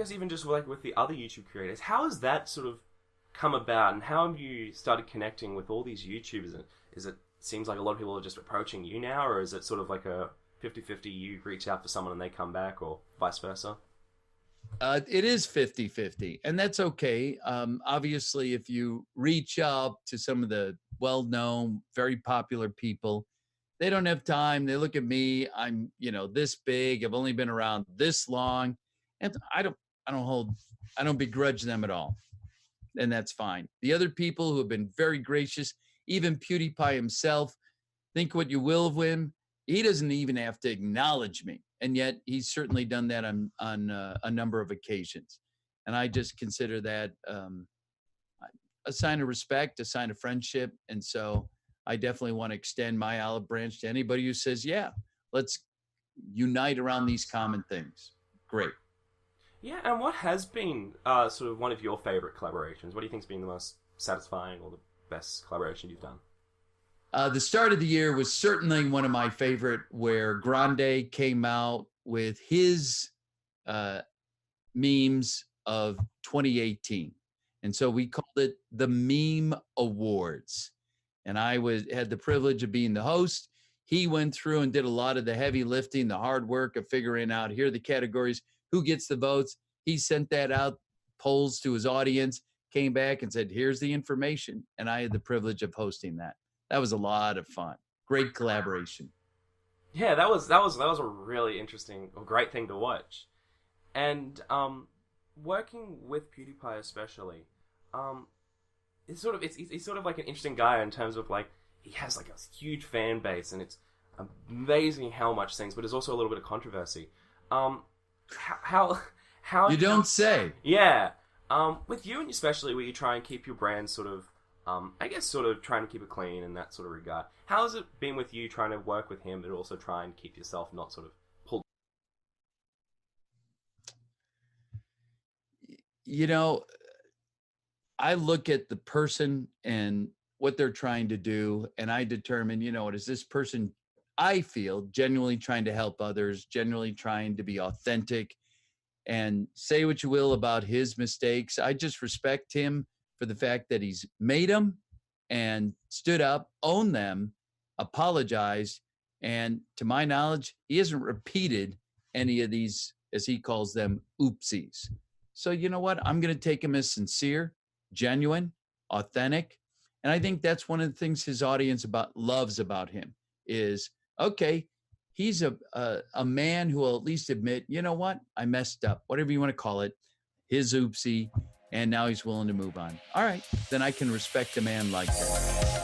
suppose even just like with the other YouTube creators, how has that sort of come about, and how have you started connecting with all these YouTubers? Is it seems like a lot of people are just approaching you now, or is it sort of like a 50-50, you reach out for someone and they come back, or vice versa? It is 50-50, and that's okay. Obviously, if you reach out to some of the well-known, very popular people, they don't have time. They look at me. I'm, this big. I've only been around this long, and I don't begrudge them at all, and that's fine. The other people who have been very gracious, even PewDiePie himself, think what you will of him. He doesn't even have to acknowledge me, and yet he's certainly done that on a number of occasions, and I just consider that a sign of respect, a sign of friendship, and so I definitely want to extend my olive branch to anybody who says, "Yeah, let's unite around these common things." Great. Yeah, and what has been sort of one of your favorite collaborations? What do you think's been the most satisfying or the best collaboration you've done? The start of the year was certainly one of my favorite, where Grande came out with his memes of 2018. And so we called it the Meme Awards. And I had the privilege of being the host. He went through and did a lot of the heavy lifting, the hard work of figuring out, here are the categories, who gets the votes. He sent that out, polls to his audience, came back and said, here's the information. And I had the privilege of hosting that. That was a lot of fun. Great collaboration. Yeah, that was a really interesting or great thing to watch. And working with PewDiePie especially, he's sort of like an interesting guy in terms of like he has like a huge fan base, and it's amazing how much things, but there's also a little bit of controversy. How you don't say. Yeah. With you and especially where you try and keep your brand sort of I guess sort of trying to keep it clean in that sort of regard. How has it been with you trying to work with him, but also try and keep yourself not sort of pulled? I look at the person and what they're trying to do, and I determine, is this person, I feel, genuinely trying to help others, genuinely trying to be authentic, and say what you will about his mistakes. I just respect him for the fact that he's made them and stood up, owned them, apologized, and to my knowledge, he hasn't repeated any of these, as he calls them, oopsies. So you know what? I'm going to take him as sincere, genuine, authentic, and I think that's one of the things his audience loves about him is, okay, he's a man who will at least admit, you know what? I messed up, whatever you want to call it, his oopsie, and now he's willing to move on. All right, then I can respect a man like that.